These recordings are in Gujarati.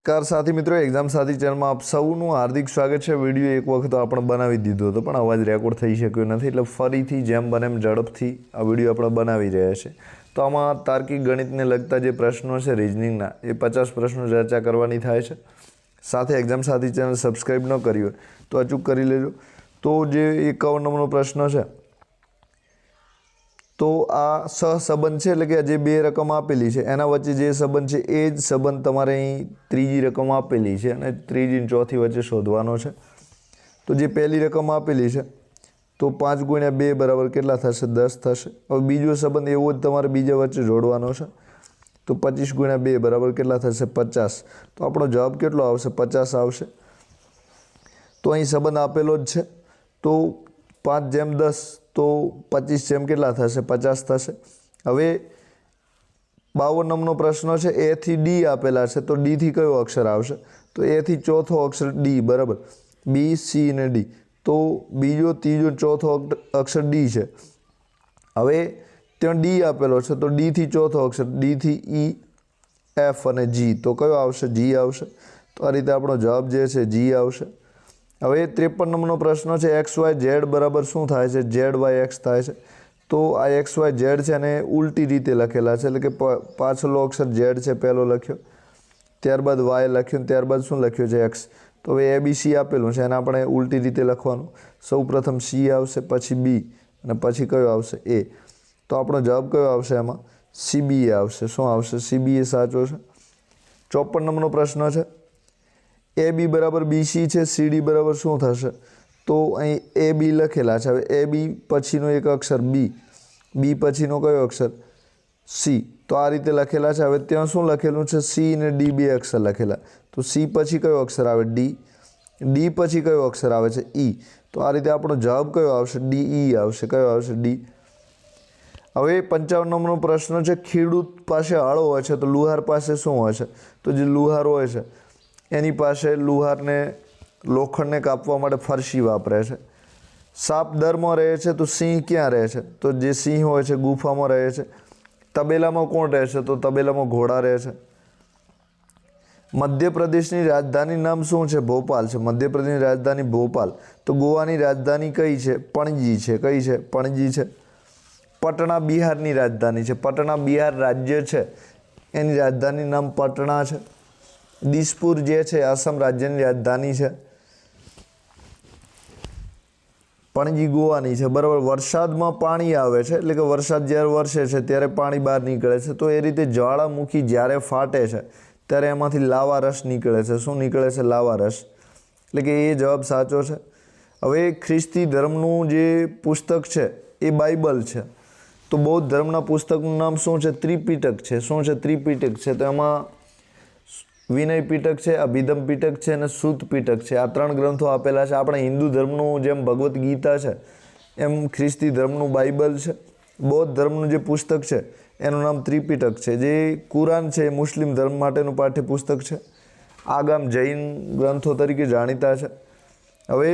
નમસ્કાર સાથી મિત્રો, એક્ઝામ સાથી ચેનલમાં આપ સૌનું હાર્દિક સ્વાગત છે। વિડીયો એક વખત આપણે બનાવી દીધો હતો પણ અવાજ રેકોર્ડ થઈ શક્યો નથી, એટલે ફરીથી જેમ બને એમ ઝડપથી આ વિડીયો આપણે બનાવી રહ્યા છે। તો આમાં તાર્કિક ગણિતને લગતા જે પ્રશ્નો છે રિઝનિંગના, એ 50 પ્રશ્નો ચર્ચા કરવાની થાય છે। સાથે એક્ઝામ સાથી ચેનલ સબસ્ક્રાઈબ ન કરી હોય તો અચૂક કરી લેજો। તો જે 51 નંબરનો પ્રશ્ન છે, તો આ સહસંબંધ છે, એટલે કે જે બે રકમ આપેલી છે એના વચ્ચે જે સંબંધ છે એ જ સંબંધ તમારે અહીં ત્રીજી રકમ આપેલી છે અને ત્રીજી અને ચોથી વચ્ચે શોધવાનો છે। તો જે પહેલી રકમ આપેલી છે તો 5 × 2 બરાબર કેટલા થશે? 10 થશે। હવે બીજો સંબંધ એવો જ તમારે બીજા વચ્ચે જોડવાનો છે, તો 25 × 2 બરાબર કેટલા થશે? 50। તો આપણો જવાબ કેટલો આવશે? 50 આવશે। તો અહીં સંબંધ આપેલો જ છે, તો 5/10 તો 25 જેમ કેટલા થશે? 50 થશે। હવે 52 નંબરનો પ્રશ્ન છે, એ થી ડી આપેલા છે, તો ડી થી કયો અક્ષર આવશે? તો એ થી ચોથો અક્ષર ડી, બરાબર। બી, સી અને ડી, તો બીજો, ત્રીજો, ચોથો અક્ષર ડી છે। હવે ત્યાં ડી આપેલો છે, તો ડી થી ચોથો અક્ષર, ડી થી ઈ, એફ અને જી, તો કયો આવશે? જી આવશે। તો આ રીતે આપણો જવાબ જે છે જી આવશે। હવે 53 નંબરનો પ્રશ્ન છે, એક્સ વાય ઝેડ બરાબર શું થાય છે? ઝેડ વાય એક્સ થાય છે। તો આ એક્સ વાય ઝેડ છે એને ઉલટી રીતે લખેલા છે, એટલે કે પાછળનો અક્ષર ઝેડ છે પહેલો લખ્યો, ત્યારબાદ વાય લખ્યો, ત્યારબાદ શું લખ્યું છે? એક્સ। તો હવે એ બી સી આપેલું છે, એને આપણે ઉલટી રીતે લખવાનું। સૌ પ્રથમ સી આવશે, પછી બી અને પછી કયો આવશે? એ। તો આપણો જવાબ કયો આવશે? એમાં સીબી આવશે। શું આવશે? સીબી એ સાચો છે। 54 નંબરનો પ્રશ્ન છે, એ બી બરાબર બીસી છે, સીડી બરાબર શું થશે? તો અહીં એ બી લખેલા છે, હવે એ બી પછીનો એક અક્ષર બી, બી પછીનો કયો અક્ષર? સી, તો આ રીતે લખેલા છે। હવે ત્યાં શું લખેલું છે? સી અને ડી બે અક્ષર લખેલા, તો સી પછી કયો અક્ષર આવે? ડી, ડી પછી કયો અક્ષર આવે છે? ઈ, તો આ રીતે આપણો જવાબ કયો આવશે? ડી ઈ આવશે। કયો આવશે? ડી। હવે 55 નંબરનો પ્રશ્ન છે, ખેડૂત પાસે હળ હોય છે તો લુહાર પાસે શું હોય છે? તો જે લુહાર હોય છે એની પાસે લુહારને લોખંડને કાપવા માટે ફરસી વાપરે છે। સાપ દરમાં રહે છે તો સિંહ ક્યાં રહે છે? તો જે સિંહ હોય છે ગુફામાં રહે છે। તબેલામાં કોણ રહે છે? તો તબેલામાં ઘોડા રહે છે। મધ્યપ્રદેશની રાજધાની નામ શું છે? ભોપાલ છે। મધ્યપ્રદેશની રાજધાની ભોપાલ। તો ગોવાની રાજધાની કઈ છે? પણજી છે। કઈ છે? પણજી છે। પટણા બિહારની રાજધાની છે। પટણા બિહાર રાજ્ય છે, એની રાજધાની નામ પટણા છે। દિસપુર જે છે આસામ રાજ્યની રાજધાની છે। પણજી ગોવાની છે, બરાબર। વરસાદમાં પાણી આવે છે, એટલે કે વરસાદ જ્યારે વરસે છે ત્યારે પાણી બહાર નીકળે છે, તો એ રીતે જ્વાળામુખી જ્યારે ફાટે છે ત્યારે એમાંથી લાવા રસ નીકળે છે। શું નીકળે છે? લાવા રસ, એટલે કે એ જવાબ સાચો છે। હવે ખ્રિસ્તી ધર્મનું જે પુસ્તક છે એ બાઇબલ છે, તો બૌદ્ધ ધર્મના પુસ્તકનું નામ શું છે? ત્રિપિટક છે। શું છે? ત્રિપિટક છે। તો એમાં વિનય પીટક છે, અભિધમ પીટક છે અને સુત પીટક છે, આ 3 ગ્રંથો આપેલા છે। આપણે હિન્દુ ધર્મનું જેમ ભગવદ્ ગીતા છે એમ ખ્રિસ્તી ધર્મનું બાઇબલ છે। બૌદ્ધ ધર્મનું જે પુસ્તક છે એનું નામ ત્રિપિટક છે। જે કુરાન છે એ મુસ્લિમ ધર્મ માટેનું પાઠ્યપુસ્તક છે। આગામ જૈન ગ્રંથો તરીકે જાણીતા છે। હવે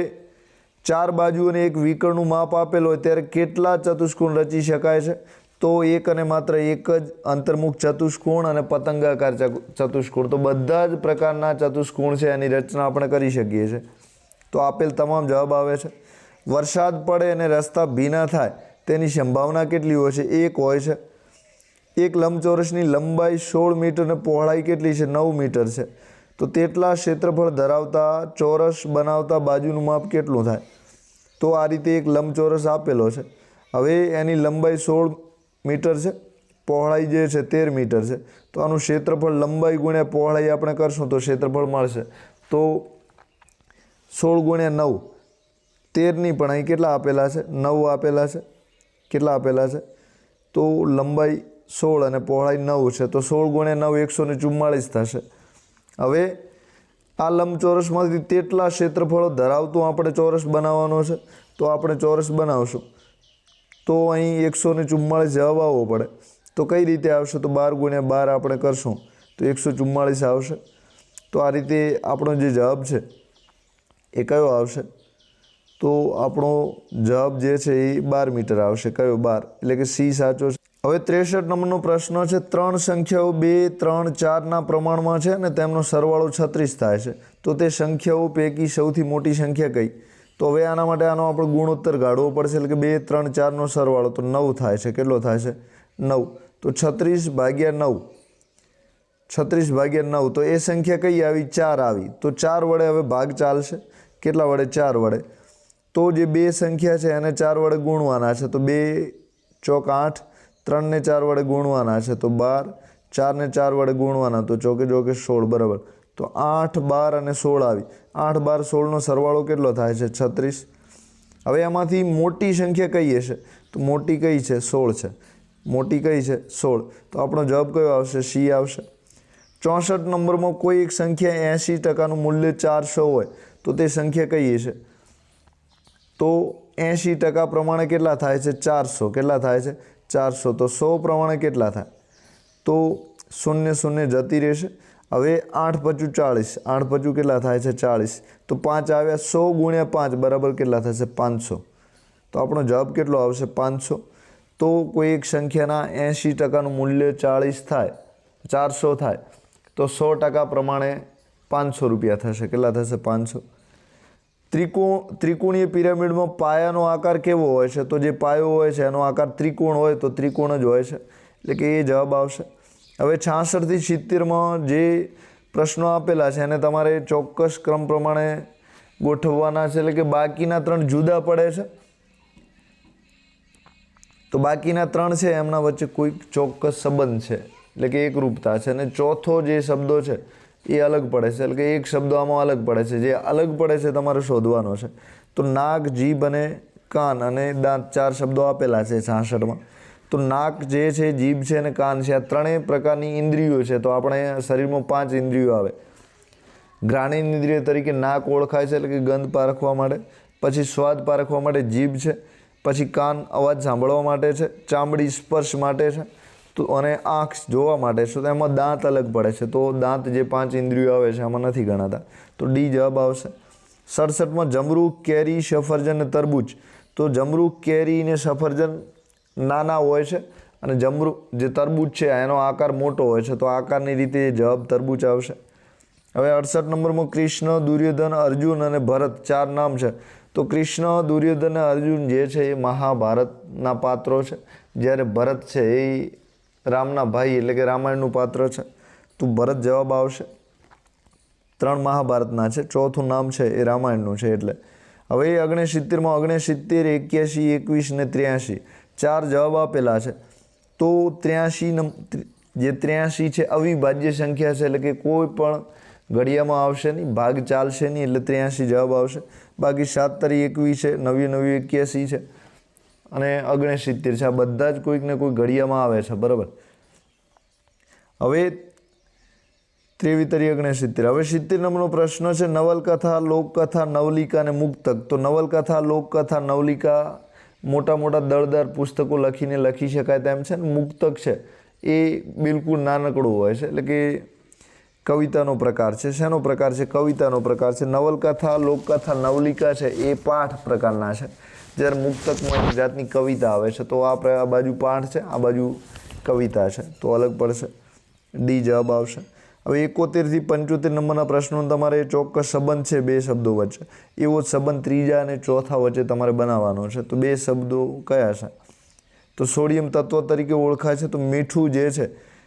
4 બાજુ અને એક વિકર્ણનું માપ આપેલું હોય ત્યારે કેટલા ચતુષ્કોણ રચી શકાય છે? તો એક અને માત્ર એક જ અંતર્મુખ ચતુષ્કોણ અને પતંગાકાર ચતુષ્કોણ, તો બધા જ પ્રકારના ચતુષ્કોણ છે એની રચના આપણે કરી શકીએ છીએ। તો આપેલ તમામ જવાબ આવે છે। વરસાદ પડે અને રસ્તા ભીના થાય તેની સંભાવના કેટલી હોય છે? 1 હોય છે। એક લંબચોરસની લંબાઈ 16 મીટર અને પહોળાઈ કેટલી છે? 9 મીટર છે। તો તેટલા ક્ષેત્રફળ ધરાવતા ચોરસ બનાવતા બાજુનું માપ કેટલું થાય? તો આ રીતે એક લંબચોરસ આપેલો છે, હવે એની લંબાઈ 16 મીટર છે, પહોળાઈ જે છે 13 મીટર છે, તો આનું ક્ષેત્રફળ લંબાઈ ગુણ્યા પહોળાઈ આપણે કરશું તો ક્ષેત્રફળ મળશે। તો 16 × 9, 13 પણ અહીં કેટલા આપેલા છે? 9 આપેલા છે। કેટલા આપેલા છે? તો લંબાઈ 16 અને પહોળાઈ 9 છે, તો 16 × 9 144 થશે। હવે આ લંબચોરસમાંથી તેટલા ક્ષેત્રફળો ધરાવતું આપણે ચોરસ બનાવવાનો છે, તો આપણે ચોરસ બનાવશું તો અહીં 144 જવાબ આવવો પડે। તો કઈ રીતે આવશે? તો 12 × 12 આપણે કરશું તો 144 આવશે। તો આ રીતે આપણો જે જવાબ છે એ કયો આવશે? તો આપણો જવાબ જે છે એ 12 મીટર આવશે। કયો? 12, એટલે કે સી સાચો છે। હવે 63 નંબરનો પ્રશ્ન છે, 3 સંખ્યાઓ 2, 3, 4ના પ્રમાણમાં છે અને તેમનો સરવાળો 36 થાય છે, તો તે સંખ્યાઓ પૈકી સૌથી મોટી સંખ્યા કઈ? તો હવે આના માટે આનો આપણે ગુણોત્તર કાઢવો પડશે, એટલે કે 2, 3, 4નો સરવાળો તો 9 થાય છે. કેટલો થાય છે? 9. તો 36 ભાગ્યા 9, 36 ભાગ્યા 9, તો એ સંખ્યા કઈ આવી? 4 આવી. તો 4 વડે હવે ભાગ ચાલશે. કેટલા વડે? 4 વડે. તો જે બે સંખ્યા છે એને 4 વડે ગુણવાના છે, તો 2 ચોક 8, 3 ને 4 વડે ગુણવાના છે તો 12, 4 ને 4 વડે ગુણવાના તો ચોકે ચોકે 16. બરાબર. તો 8, 12 અને 16 આવી. 8, 12, 16નો સરવાળો કેટલો થાય છે? 36. હવે એમાંથી મોટી સંખ્યા કઈ હશે? તો મોટી કઈ છે? 16 છે. મોટી કઈ છે? 16. તો આપણો જવાબ કયો આવશે? સી આવશે. 64 નંબરમાં કોઈ એક સંખ્યા 80%નું મૂલ્ય 400 હોય તો તે સંખ્યા કઈ હશે? તો 80% પ્રમાણે કેટલા થાય છે? 400. કેટલા થાય છે? 400. તો 100 પ્રમાણે કેટલા થાય? તો 0 0 જતી રહેશે. હવે 8 × 40, 8 × કેટલા થાય છે? 40. તો 5 આવ્યા. 100 × 5 બરાબર કેટલા થશે? 500. તો આપણો જવાબ કેટલો આવશે? 500. તો કોઈ એક સંખ્યાના 80%નું મૂલ્ય 40 થાય, 400 થાય, તો 100% પ્રમાણે 500 રૂપિયા થશે. કેટલા થશે? 500. ત્રિકોણીય પિરામિડમાં પાયાનો આકાર કેવો હોય છે? તો જે પાયો હોય છે એનો આકાર ત્રિકોણ હોય તો ત્રિકોણ જ હોય છે, એટલે કે એ જવાબ આવશે. હવે 66 થી 70માં જે પ્રશ્નો આપેલા છે એને તમારે ચોક્કસ ક્રમ પ્રમાણે ગોઠવવાના છે, એટલે કે બાકીના 3 જુદા પડે છે, તો બાકીના 3 છે એમના વચ્ચે કોઈક ચોક્કસ સંબંધ છે, એટલે કે એકરૂપતા છે, અને ચોથો જે શબ્દો છે એ અલગ પડે છે, એટલે કે એક શબ્દ આમાં અલગ પડે છે. જે અલગ પડે છે તમારે શોધવાનો છે. તો નાક, જીભ અને કાન અને દાંત 4 શબ્દો આપેલા છે 66માં. તો નાક જે છે, જીભ છે અને કાન છે, આ ત્રણેય પ્રકારની ઇન્દ્રિયો છે. તો આપણે શરીરમાં 5 ઇન્દ્રિયો આવે. ઘ્રાણેય ઇન્દ્રિય તરીકે નાક ઓળખાય છે, એટલે કે ગંધ પારખવા માટે. પછી સ્વાદ પારખવા માટે જીભ છે. પછી કાન અવાજ સાંભળવા માટે છે. ચામડી સ્પર્શ માટે છે. તો અને આંખ જોવા માટે છે. તો એમાં દાંત અલગ પડે છે. તો દાંત જે 5 ઇન્દ્રિયો આવે છે આમાં નથી ગણાતા. તો ડી જવાબ આવશે. 67માં જમરૂખ, કેરી, સફરજન અને તરબૂચ. તો જમરૂખ, કેરી ને સફરજન નાના હોય છે અને જે તરબૂચ છે એનો આકાર મોટો હોય છે. તો આકારની રીતે જવાબ તરબૂચ આવશે. હવે 68 નંબરમાં કૃષ્ણ, દુર્યોધન, અર્જુન અને ભરત 4 નામ છે. તો કૃષ્ણ, દુર્યોધન અને અર્જુન જે છે એ મહાભારતના પાત્રો છે, જ્યારે ભરત છે એ રામના ભાઈ એટલે કે રામાયણનું પાત્ર છે. તો ભરત જવાબ આવશે. 3 મહાભારતના છે, ચોથું નામ છે એ રામાયણનું છે એટલે. હવે 69માં 69, 81, 21 ને 83 4 જવાબ આપેલા છે. તો 83 જે 83 છે અવિભાજ્ય સંખ્યા છે, એટલે કે કોઈ પણ ઘડિયામાં આવશે નહીં, ભાગ ચાલશે નહીં, એટલે 83 જવાબ આવશે. બાકી 7 × 21 છે, 9 × 9 = 81 છે અને 69 છે. આ બધા જ કોઈક ને કોઈ ઘડિયામાં આવે છે. બરાબર. હવે 23 × 69. હવે 70 નંબરનો પ્રશ્ન છે, નવલકથા, લોકકથા, નવલિકા અને મુક્તક. તો નવલકથા, લોકકથા, નવલિકા મોટા મોટા દળદાર પુસ્તકો લખીને લખી શકાય તેમ છે. મુક્તક છે એ બિલકુલ નાનકડું હોય છે, એટલે કે કવિતાનો પ્રકાર છે. શેનો પ્રકાર છે? કવિતાનો પ્રકાર છે. નવલકથા, લોકકથા, નવલિકા છે એ પાઠ પ્રકારના છે, જ્યારે મુક્તકમાં એક જાતની કવિતા આવે છે. તો આ બાજુ પાઠ છે, આ બાજુ કવિતા છે, તો અલગ પડશે. ડી જવાબ આવશે. હવે 71 થી 75 નંબરના પ્રશ્નો તમારે ચોક્કસ સંબંધ છે 2 શબ્દો વચ્ચે, એવો જ સંબંધ ત્રીજા અને ચોથા વચ્ચે તમારે બનાવવાનો છે. તો 2 શબ્દો કયા છે? તો સોડિયમ તત્વ તરીકે ઓળખાય છે, તો મીઠું જે છે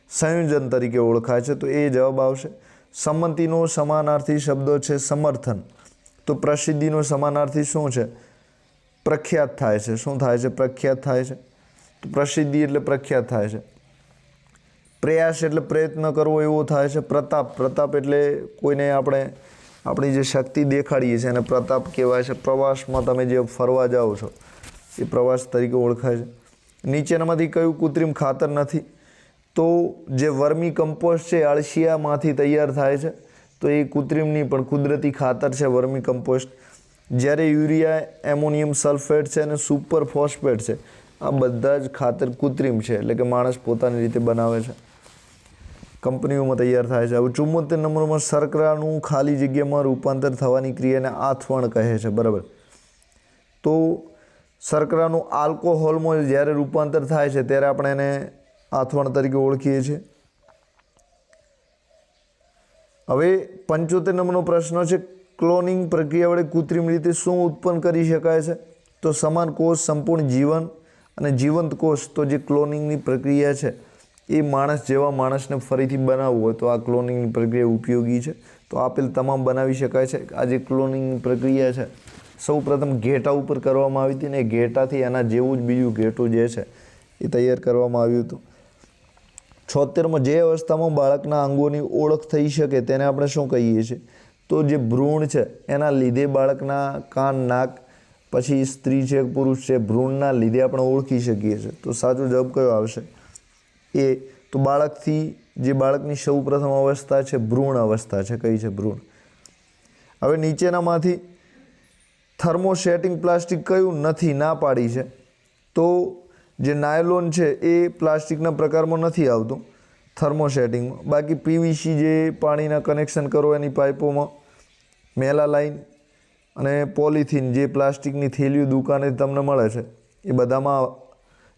સંયોજન તરીકે ઓળખાય છે, તો એ જવાબ આવશે. સંમતિનો સમાનાર્થી શબ્દો છે સમર્થન. તો પ્રસિદ્ધિનો સમાનાર્થી શું છે? પ્રખ્યાત થાય છે. શું થાય છે? પ્રખ્યાત થાય છે. તો પ્રસિદ્ધિ એટલે પ્રખ્યાત થાય છે. પ્રયાસ એટલે પ્રયત્ન કરવો એવો થાય છે. પ્રતાપ એટલે કોઈને આપણે આપણી જે શક્તિ દેખાડીએ છીએ એને પ્રતાપ કહેવાય છે. પ્રવાસમાં તમે જે ફરવા જાઓ છો એ પ્રવાસ તરીકે ઓળખાય છે. નીચેનામાંથી કયું કૃત્રિમ ખાતર નથી? તો જે વર્મી કમ્પોસ્ટ છે અળસિયામાંથી તૈયાર થાય છે, તો એ કૃત્રિમ નહીં પણ કુદરતી ખાતર છે વર્મી કમ્પોસ્ટ. જ્યારે યુરિયા, એમોનિયમ સલ્ફેટ છે અને સુપર ફોસ્ફેટ છે, આ બધા જ ખાતર કૃત્રિમ છે, એટલે કે માણસ પોતાની રીતે બનાવે છે, કંપનીઓમાં તૈયાર થાય છે. હવે 74 નંબરમાં શર્કરાનું ખાલી જગ્યામાં રૂપાંતર થવાની ક્રિયાને આથવણ કહે છે. બરાબર. તો શર્કરાનું આલ્કોહોલમાં જ્યારે રૂપાંતર થાય છે ત્યારે આપણે એને આથવણ તરીકે ઓળખીએ છીએ. હવે 75 નંબરનો પ્રશ્ન છે, ક્લોનિંગ પ્રક્રિયા વડે કૃત્રિમ રીતે શું ઉત્પન્ન કરી શકાય છે? તો સમાન કોષ, સંપૂર્ણ જીવન અને જીવંત કોષ. તો જે ક્લોનિંગની પ્રક્રિયા છે એ માણસ જેવા માણસને ફરીથી બનાવવું હોય તો આ ક્લોનિંગની પ્રક્રિયા ઉપયોગી છે. તો આપેલ તમામ બનાવી શકાય છે. આ જે ક્લોનિંગની પ્રક્રિયા છે સૌ પ્રથમ ઘેટા ઉપર કરવામાં આવી હતી ને ઘેટાથી એના જેવું જ બીજું ઘેટું જે છે એ તૈયાર કરવામાં આવ્યું હતું. 76માં જે અવસ્થામાં બાળકના અંગોની ઓળખ થઈ શકે તેને આપણે શું કહીએ છીએ? તો જે ભ્રૂણ છે એના લીધે બાળકના કાન, નાક, પછી સ્ત્રી છે પુરુષ છે, ભ્રૂણના લીધે આપણે ઓળખી શકીએ છીએ. તો સાચો જવાબ કયો આવશે? એ તો જે બાળકની સૌ પ્રથમ અવસ્થા છે ભ્રૂણ અવસ્થા છે. કઈ છે? ભ્રૂણ. હવે નીચેનામાંથી થર્મોસેટિંગ પ્લાસ્ટિક કયું નથી? ના પાડી છે. તો જે નાયલોન છે એ પ્લાસ્ટિકના પ્રકારમાં નથી આવતું થર્મોસેટિંગમાં. બાકી પીવીસી જે પાણીના કનેક્શન કરો એની પાઇપોમાં, મેલાલાઇન અને પોલિથીન જે પ્લાસ્ટિકની થેલીઓ દુકાને તમને મળે છે એ બધામાં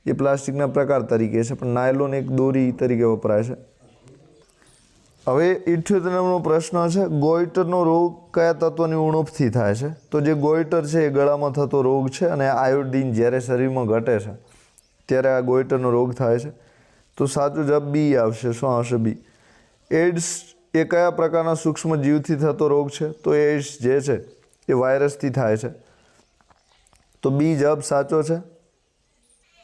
એ પ્લાસ્ટિકના પ્રકાર તરીકે છે, પણ નાયલોન એક દોરી તરીકે વપરાય છે. હવે 78 નંબરનો પ્રશ્ન છે, ગોઈટરનો રોગ કયા તત્વની ઉણપથી થાય છે? તો જે ગોઈટર છે એ ગળામાં થતો રોગ છે અને આયોડિન જ્યારે શરીરમાં ઘટે છે ત્યારે આ ગોઈટરનો રોગ થાય છે. તો સાચો જવાબ બી આવશે. શું આવશે? બી. એડ્સ એ કયા પ્રકારના સૂક્ષ્મ જીવથી થતો રોગ છે? તો એડ્સ જે છે એ વાયરસથી થાય છે. તો બી જવાબ સાચો છે.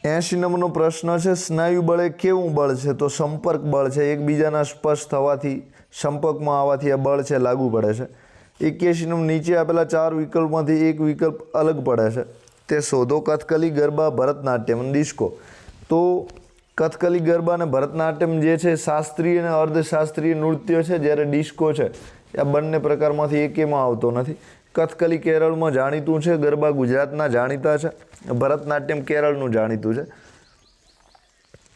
80 નંબરનો પ્રશ્ન છે, સ્નાયુ બળ એ કેવું બળ છે? તો સંપર્ક બળ છે. એકબીજાના સ્પર્શ થવાથી, સંપર્કમાં આવવાથી આ બળ છે લાગુ પડે છે. 81 નંબર, નીચે આપેલા 4 વિકલ્પમાંથી એક વિકલ્પ અલગ પડે છે તે શોધો. કથકલી, ગરબા, ભરતનાટ્યમ અને ડિસ્કો. તો કથકલી, ગરબા અને ભરતનાટ્યમ જે છે શાસ્ત્રીય અને અર્ધશાસ્ત્રીય નૃત્ય છે, જ્યારે ડિસ્કો છે આ બંને પ્રકારમાંથી એકેમાં આવતો નથી. કથકલી કેરળમાં જાણીતું છે, ગરબા ગુજરાતના જાણીતા છે, ભરતનાટ્યમ કેરળનું જાણીતું છે.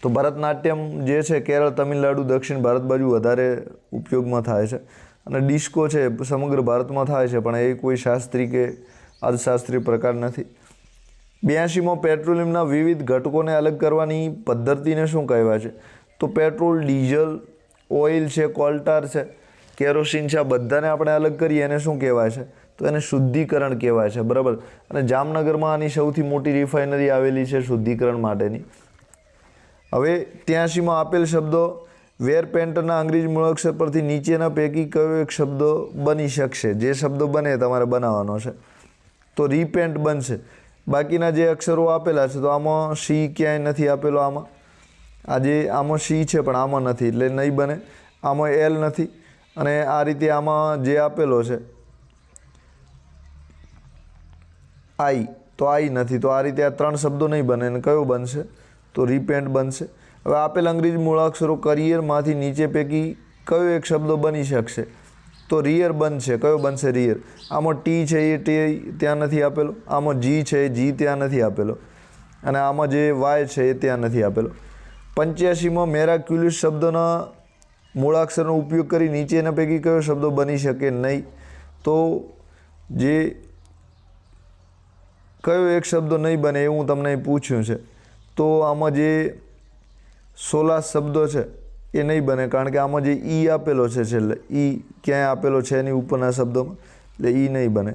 તો ભરતનાટ્યમ જે છે કેરળ, તમિલનાડુ, દક્ષિણ ભારત બાજુ વધારે ઉપયોગમાં થાય છે અને ડિસ્કો છે સમગ્ર ભારતમાં થાય છે, પણ એ કોઈ શાસ્ત્રીય કે અર્ધશાસ્ત્રીય પ્રકાર નથી. 82માં પેટ્રોલિયમના વિવિધ ઘટકોને અલગ કરવાની પદ્ધતિને શું કહેવાય છે? તો પેટ્રોલ, ડીઝલ, ઓઇલ છે, કોલટાર છે, કેરોસીન છે, આ બધાને આપણે અલગ કરીએ એને શું કહેવાય છે? તો એને શુદ્ધિકરણ કહેવાય છે. બરાબર. અને જામનગરમાં આની સૌથી મોટી રિફાઇનરી આવેલી છે શુદ્ધિકરણ માટેની. હવે 83માં આપેલ શબ્દો વેર પેન્ટરના અંગ્રેજી મૂળાક્ષર પરથી નીચેના પૈકી કયો એક શબ્દ બની શકશે? જે શબ્દો બને તમારે બનાવવાનો છે. તો રીપેન્ટ બનશે. બાકીના જે અક્ષરો આપેલા છે તો આમાં સી ક્યાંય નથી આપેલો. આમાં સી છે પણ આમાં નથી એટલે નહીં બને. આમાં એલ નથી અને આ રીતે આમાં જે આપેલો છે આઈ, તો આઈ નથી. તો આ રીતે આ 3 શબ્દો નહીં બને અને કયો બનશે? તો રીપેન્ટ બનશે. હવે આપેલ અંગ્રેજી મૂળાક્ષરો કરિયરમાંથી નીચે પૈકી કયો એક શબ્દો બની શકશે? તો રિયર બનશે. કયો બનશે? રિયર. આમાં ટી છે એ ટી ત્યાં નથી આપેલો, આમાં જી છે એ જી ત્યાં નથી આપેલો અને આમાં જે વાય છે એ ત્યાં નથી આપેલો. 85માં મેરાક્યુલિસ શબ્દના મૂળાક્ષરનો ઉપયોગ કરી નીચેના પૈકી કયો શબ્દો બની શકે નહીં? તો જે કયો એક શબ્દો નહીં બને એવું તમને પૂછ્યું છે. તો આમાં જે 16 શબ્દો છે એ નહીં બને, કારણ કે આમાં જે ઈ આપેલો છે છેલ્લે, ઈ ક્યાંય આપેલો છે એની ઉપરના શબ્દોમાં, એટલે ઈ નહીં બને,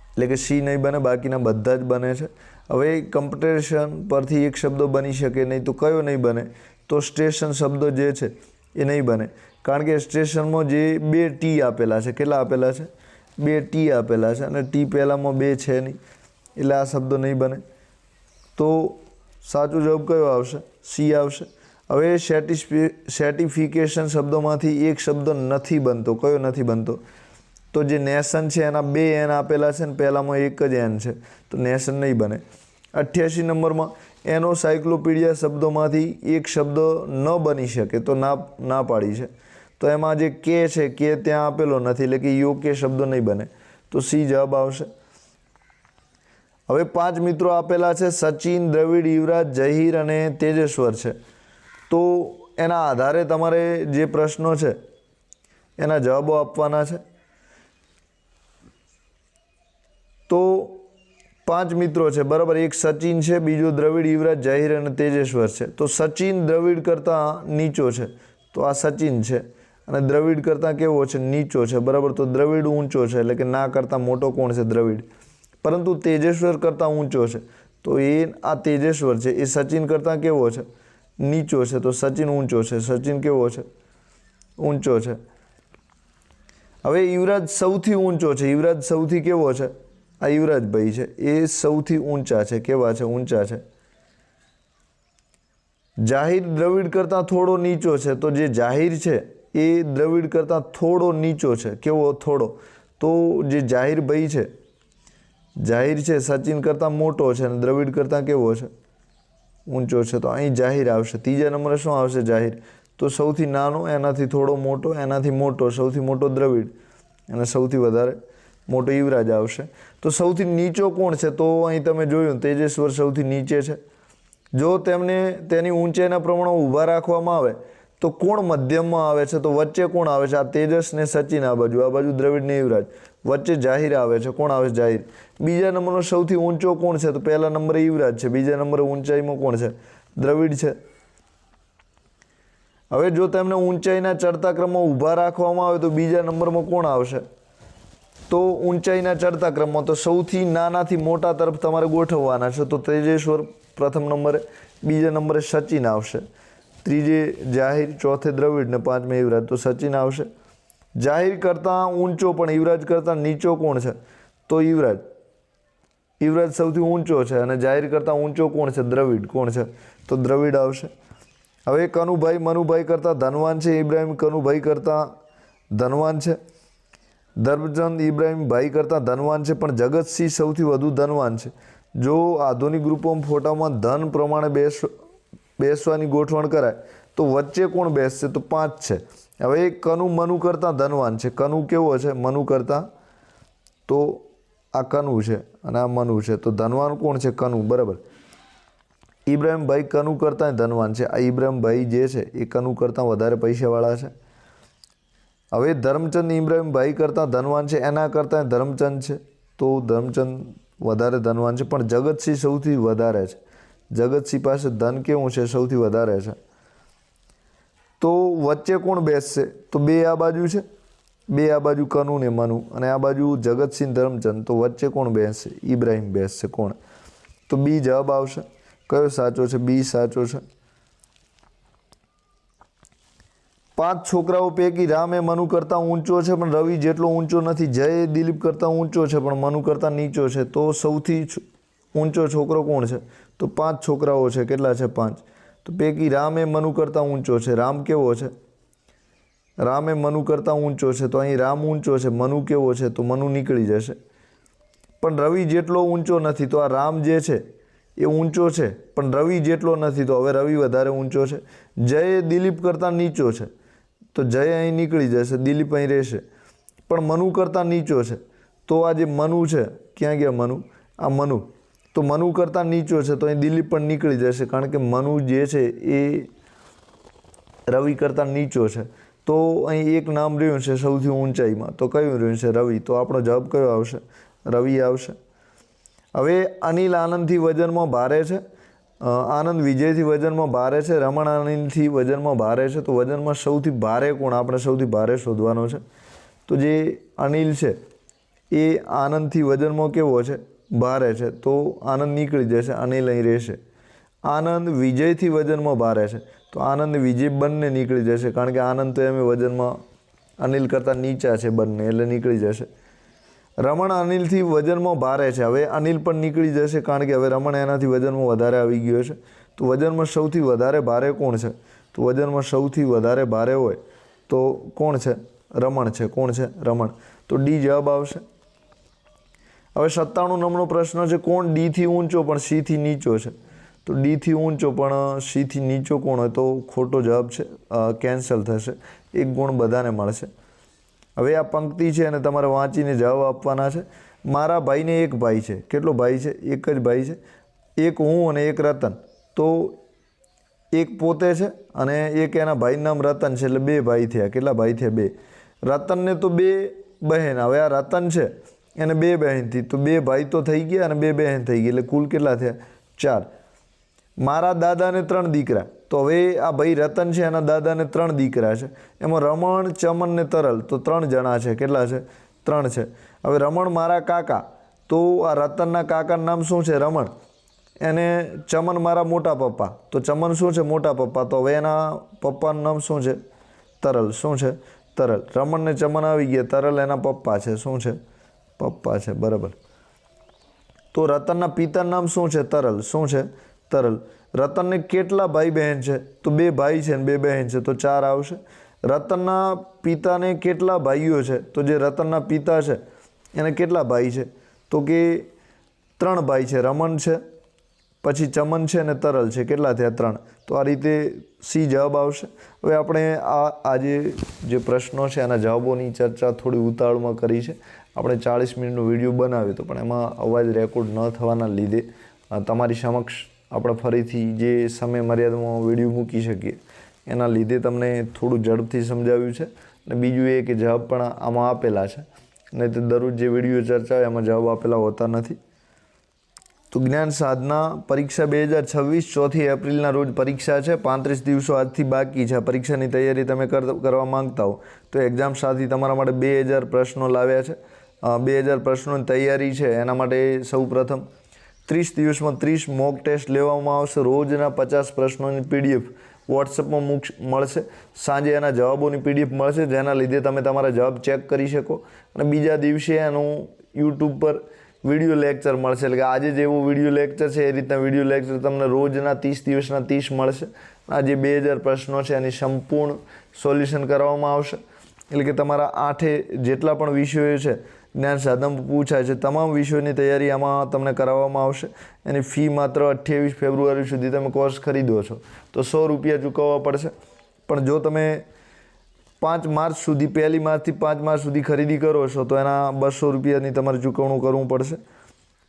એટલે કે સી નહીં બને. બાકીના બધા જ બને છે. હવે કમ્પેરિઝન પરથી એક શબ્દો બની શકે નહીં, તો કયો નહીં બને? તો સ્ટેશન શબ્દો જે છે એ નહીં બને, કારણ કે સ્ટેશનમાં જે 2 ટી આપેલા છે. કેટલા આપેલા છે? 2 ટી આપેલા છે અને ટી પહેલાંમાં 2 છે નહીં, એટલે આ શબ્દો નહીં બને. તો સાચો જવાબ કયો આવશે? સી આવશે. હવે સર્ટિફિકેશન શબ્દોમાંથી એક શબ્દ નથી બનતો. કયો નથી બનતો? તો જે નેશન છે એના 2 એન આપેલા છે ને પહેલાંમાં એક જ એન છે, તો નેશન નહીં બને. 88 નંબરમાં એનોસાયક્લોપીડિયા શબ્દોમાંથી એક શબ્દ ન બની શકે, તો ના પાડી છે. તો એમાં જે કે છે કે ત્યાં આપેલો નથી, એટલે કે યોગ્ય શબ્દો નહીં બને. તો સી જવાબ આવશે. હવે 5 મિત્રો આપેલા છે, સચિન, દ્રવિડ, યુવરાજ, જહીર અને તેજેશ્વર છે. તો એના આધારે તમારે જે પ્રશ્નો છે એના જવાબો આપવાના છે. તો 5 મિત્રો છે બરાબર. એક સચિન છે, બીજો દ્રવિડ, યુવરાજ, જાહિર અને તેજેશ્વર છે. તો સચિન દ્રવિડ કરતાં નીચો છે, તો આ સચિન છે. અને દ્રવિડ કરતાં કેવો છે? નીચો છે બરાબર. તો દ્રવિડ ઊંચો છે, એટલે કે ના કરતાં મોટો કોણ છે? દ્રવિડ. પરંતુ તેજેશ્વર કરતાં ઊંચો છે, તો એ આ તેજેશ્વર છે એ સચિન કરતાં કેવો છે? નીચો છે. તો સચિન ઊંચો છે. સચિન કેવો છે? ઊંચો છે. હવે યુવરાજ સૌથી ઊંચો છે. યુવરાજ સૌથી કેવો છે? આ યુવરાજભાઈ છે એ સૌથી ઊંચા છે. કેવા છે? ઊંચા છે. જાહિર દ્રવિડ કરતાં થોડો નીચો છે, તો જે જાહિર છે એ દ્રવિડ કરતાં થોડો નીચો છે. કેવો? થોડો. તો જે જાહિરભાઈ છે, જાહિર છે સચિન કરતાં મોટો છે અને દ્રવિડ કરતાં કેવો છે? ઊંચો છે. તો અહીં જાહિર આવશે. ત્રીજા નંબરે શું આવશે? જાહિર. તો સૌથી નાનો, એનાથી થોડો મોટો, એનાથી મોટો, સૌથી મોટો દ્રવિડ અને સૌથી વધારે મોટો યુવરાજ આવશે. તો સૌથી નીચો કોણ છે? તો અહીં તમે જોયું તેજેશ્વર સૌથી નીચે છે. જો તેમને તેની ઊંચાઈના પ્રમાણે ઊભા રાખવામાં આવે તો કોણ મધ્યમમાં આવે છે? તો વચ્ચે કોણ આવે છે? આ તેજસ ને સચિન આ બાજુ દ્રવિડ ને યુવરાજ. વચ્ચે જાહિર આવે છે. કોણ આવે છે? જાહિર. બીજા નંબરનો સૌથી ઊંચો કોણ છે? તો પહેલા નંબરે યુવરાજ છે. બીજા નંબરે ઊંચાઈમાં કોણ છે? દ્રવિડ છે. હવે જો તેમને ઊંચાઈના ચડતા ક્રમમાં ઊભા રાખવામાં આવે તો બીજા નંબરમાં કોણ આવશે? તો ઊંચાઈના ચડતા ક્રમમાં તો સૌથી નાનાથી મોટા તરફ તમારે ગોઠવવાના છે. તો તેજેશ્વર પ્રથમ નંબરે, બીજા નંબરે સચિન આવશે, ત્રીજે જાહિર, ચોથે દ્રવિડ ને પાંચમે યુવરાજ. તો સચિન આવશે. જાહિર કરતાં ઊંચો પણ યુવરાજ કરતાં નીચો કોણ છે? તો યુવરાજ. યુવરાજ સૌથી ઊંચો છે અને જાહિર કરતાં ઊંચો કોણ છે? દ્રવિડ. કોણ છે? તો દ્રવિડ આવશે. હવે કનુભાઈ મનુભાઈ કરતાં ધનવાન છે. ઇબ્રાહિમ કનુભાઈ કરતાં ધનવાન છે. ધર્મચંદ ઇબ્રાહિમભાઈ કરતાં ધનવાન છે, પણ જગતસિંહ સૌથી વધુ ધનવાન છે. જો આધુનિક ગ્રુપોમાં ફોટામાં ધન પ્રમાણે બેસવાની ગોઠવણ કરાય તો વચ્ચે કોણ બેસશે? તો 5 છે. હવે કનુ મનુ કરતાં ધનવાન છે. કનુ કેવો છે? મનુ કરતાં. તો આ કનુ છે અને આ મનુ છે. તો ધનવાન કોણ છે? કનુ બરાબર. ઇબ્રાહિમભાઈ કનુ કરતાં ધનવાન છે. આ ઇબ્રાહિમભાઈ જે છે એ કનુ કરતાં વધારે પૈસાવાળા છે. હવે ધર્મચંદ ઇબ્રાહિમભાઈ કરતાં ધનવાન છે, એના કરતાં ધર્મચંદ છે. તો ધર્મચંદ વધારે ધનવાન છે, પણ જગતસિંહ સૌથી વધારે છે. જગતસિંહ પાસે ધન કેવું છે? સૌથી વધારે છે. તો વચ્ચે કોણ બેસશે? તો બે આ બાજુ છે, બે આ બાજુ કનુ ને મનુ, અને આ બાજુ જગતસિંહ ધર્મચંદ. તો વચ્ચે કોણ બેસશે? ઇબ્રાહિમ બેસશે. કોણ? તો બી જવાબ આવશે. કયો સાચો છે? બી સાચો છે. 5 છોકરાઓ પૈકી રામ એ મનુ કરતાં ઊંચો છે પણ રવિ જેટલો ઊંચો નથી. જય એ દિલીપ કરતાં ઊંચો છે પણ મનુ કરતાં નીચો છે. તો સૌથી ઊંચો છોકરો કોણ છે? તો 5 છોકરાઓ છે. કેટલા છે? 5. તો પૈકી રામ એ મનુ કરતાં ઊંચો છે. રામ કેવો છે? રામ એ મનુ કરતાં ઊંચો છે. તો અહીં રામ ઊંચો છે. મનુ કેવો છે? તો મનુ નીકળી જશે. પણ રવિ જેટલો ઊંચો નથી. તો આ રામ જે છે એ ઊંચો છે પણ રવિ જેટલો નથી. તો હવે રવિ વધારે ઊંચો છે. જય એ દિલીપ કરતાં નીચો છે. તો જય અહીં નીકળી જશે. દિલીપ અહીં રહેશે. પણ મનુ કરતાં નીચો છે. તો આ જે મનુ છે, ક્યાં ગયા મનુ? આ મનુ. તો મનુ કરતાં નીચો છે. તો અહીં દિલીપ પણ નીકળી જશે, કારણ કે મનુ જે છે એ રવિ કરતાં નીચો છે. તો અહીં એક નામ રહ્યું છે સૌથી ઊંચાઈમાં. તો કયું રહ્યું છે? રવિ. તો આપણો જવાબ કયો આવશે? રવિ આવશે. હવે અનિલ આનંદથી વજનમાં ભારે છે. આનંદ વિજયથી વજનમાં ભારે છે. રમણ અનિલથી વજનમાં ભારે છે. તો વજનમાં સૌથી ભારે કોણ? આપણે સૌથી ભારે શોધવાનો છે. તો જે અનિલ છે એ આનંદથી વજનમાં કેવો છે? ભારે છે. તો આનંદ નીકળી જશે. અનિલ અહીં રહેશે. આનંદ વિજયથી વજનમાં ભારે છે. તો આનંદ વિજય બંને નીકળી જશે, કારણ કે આનંદ તો એમ વજનમાં અનિલ કરતાં નીચા છે બંને, એટલે નીકળી જશે. રમણ અનિલથી વજનમાં ભારે છે. હવે અનિલ પણ નીકળી જશે, કારણ કે હવે રમણ એનાથી વજનમાં વધારે આવી ગયો છે. તો વજનમાં સૌથી વધારે ભારે કોણ છે? તો વજનમાં સૌથી વધારે ભારે હોય તો કોણ છે? રમણ છે. કોણ છે? રમણ. તો ડી જવાબ આવશે. હવે 97 નંબરનો પ્રશ્ન છે, કોણ ડીથી ઊંચો પણ સીથી નીચો છે? તો ડીથી ઊંચો પણ સીથી નીચો કોણ હોય? તો ખોટો જવાબ છે, કેન્સલ થશે. 1 ગુણ બધાને મળશે. હવે આ પંક્તિ છે અને તમારે વાંચીને જવાબ આપવાના છે. મારા ભાઈને એક ભાઈ છે. કેટલો ભાઈ છે? એક જ ભાઈ છે. એક હું અને એક રતન. તો એક પોતે છે અને એક એના ભાઈનું નામ રતન છે, એટલે 2 ભાઈ થયા. કેટલા ભાઈ થયા? 2. રતનને તો 2 બહેન. હવે આ રતન છે અને 2 બહેનથી, તો 2 ભાઈ તો થઈ ગયા અને 2 બહેન થઈ ગઈ, એટલે કુલ કેટલા થયા? 4. મારા દાદાને 3 દીકરા, તો હવે આ ભાઈ રતન છે એના દાદાને 3 દીકરા છે. એમાં રમણ, ચમન ને તરલ, તો 3 જણા છે. કેટલા છે? 3 છે. હવે રમણ મારા કાકા, તો આ રતનના કાકાનું નામ શું છે? રમણ. એને ચમન મારા મોટા પપ્પા, તો ચમન શું છે? મોટા પપ્પા. તો હવે એના પપ્પાનું નામ શું છે? તરલ. શું છે? તરલ. રમણ ને ચમન આવી ગયા, તરલ એના પપ્પા છે. શું છે? પપ્પા છે. બરાબર. તો રતનના પિતાનું નામ શું છે? તરલ. શું છે? તરલ. રતનને કેટલા ભાઈ બહેન છે? તો 2 ભાઈ છે અને 2 બહેન છે, તો 4 આવશે. રતનના પિતાને કેટલા ભાઈઓ છે? તો જે રતનના પિતા છે એને કેટલા ભાઈ છે? તો કે 3 ભાઈ છે. રમણ છે, પછી ચમન છે અને તરલ છે. કેટલા થયા? 3. તો આ રીતે સી જવાબ આવશે. હવે આપણે આજે જે પ્રશ્નો છે એના જવાબોની ચર્ચા થોડી ઉતાવળમાં કરી છે. આપણે 40 મિનિટનો વિડીયો બનાવ્યો હતો, પણ એમાં અવાજ રેકોર્ડ ન થવાના લીધે તમારી સમક્ષ આપણે ફરીથી જે સમય મર્યાદામાં વિડીયો મૂકી શકીએ એના લીધે તમને થોડું ઝડપથી સમજાવ્યું છે. અને બીજું એ કે જવાબ પણ આમાં આપેલા છે, નહીં તો દરરોજ જે વિડીયો ચર્ચા હોય એમાં જવાબ આપેલા હોતા નથી. તો જ્ઞાન સાધના પરીક્ષા 2026 4 એપ્રિલના રોજ પરીક્ષા છે. 35 દિવસો આજથી બાકી છે. પરીક્ષાની તૈયારી તમે કરવા માંગતા હો તો એક્ઝામ સાથી તમારા માટે 2000 પ્રશ્નો લાવ્યા છે. 2000 પ્રશ્નોની તૈયારી છે. એના માટે સૌ પ્રથમ 30 દિવસમાં 30 મોક ટેસ્ટ લેવામાં આવશે. રોજના 50 પ્રશ્નોની PDF વોટ્સઅપમાં મળશે. સાંજે એના જવાબોની PDF મળશે, જેના લીધે તમે તમારા જવાબ ચેક કરી શકો. અને બીજા દિવસે એનું YouTube પર વિડીયો લેક્ચર મળશે. એટલે કે આજે જેવો વિડીયો લેક્ચર છે એ રીતના વિડીયો લેક્ચર તમને રોજના 30 દિવસના 30 મળશે. આ જે 2000 પ્રશ્નો છે એની સંપૂર્ણ સોલ્યુશન કરવામાં આવશે. એટલે કે તમારા 8 જેટલા પણ વિષયો છે જ્ઞાન સાધનામાં પૂછાય છે, તમામ વિષયોની તૈયારી આમાં તમને કરાવવામાં આવશે. એની ફી માત્ર 28 ફેબ્રુઆરી સુધી તમે કોર્સ ખરીદો છો તો 100 રૂપિયા ચૂકવવા પડશે. પણ જો તમે 5 માર્ચ સુધી, 1 માર્ચથી 5 માર્ચ સુધી ખરીદી કરો છો તો એના 200 રૂપિયાની તમારે ચૂકવણું કરવું પડશે.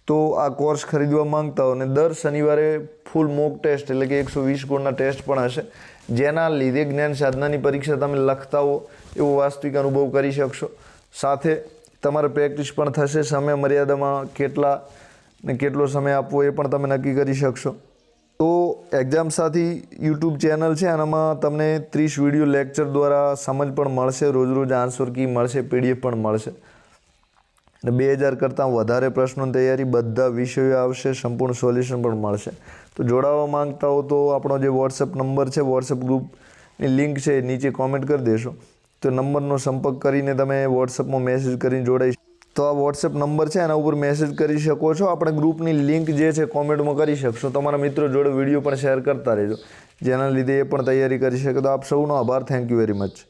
તો આ કોર્સ ખરીદવા માંગતા હો, અને દર શનિવારે ફૂલ મોક ટેસ્ટ એટલે કે 120 ગુણના ટેસ્ટ પણ હશે, જેના લીધે જ્ઞાન સાધનાની પરીક્ષા તમે લખતા હો એવો વાસ્તવિક અનુભવ કરી શકશો. સાથે તમારે પ્રેક્ટિસ પણ થશે. સમય મર્યાદામાં કેટલો સમય આપવો એ પણ તમે નક્કી કરી શકશો. તો એક્ઝામ સાથી YouTube ચેનલ છે, આનામાં તમને 30 વિડીયો લેક્ચર દ્વારા સમજ પણ મળશે, રોજ રોજ આન્સર કી મળશે, PDF પણ મળશે. અને 2000 કરતાં વધારે પ્રશ્નોની તૈયારી બધા વિષયો આવશે, સંપૂર્ણ સોલ્યુશન પણ મળશે. તો જોડાવા માંગતા હો તો આપણો જે વોટ્સઅપ નંબર છે, વોટ્સઅપ ગ્રુપની લિંક છે, નીચે કોમેન્ટ કરી દેશો. તો નંબરનો સંપર્ક કરીને તમે વોટ્સઅપમાં મેસેજ કરીને જોડાઈ. તો આ વોટ્સએપ નંબર છે, એના ઉપર મેસેજ કરી શકો છો. આપણે ગ્રુપની લિંક જે છે કોમેન્ટમાં કરી શકશો. તમારા મિત્રો જોડે વિડીયો પણ શેર કરતા રહેજો, જેના લીધે એ પણ તૈયારી કરી શકે. તો આપ સૌનો આભાર. Thank you very much.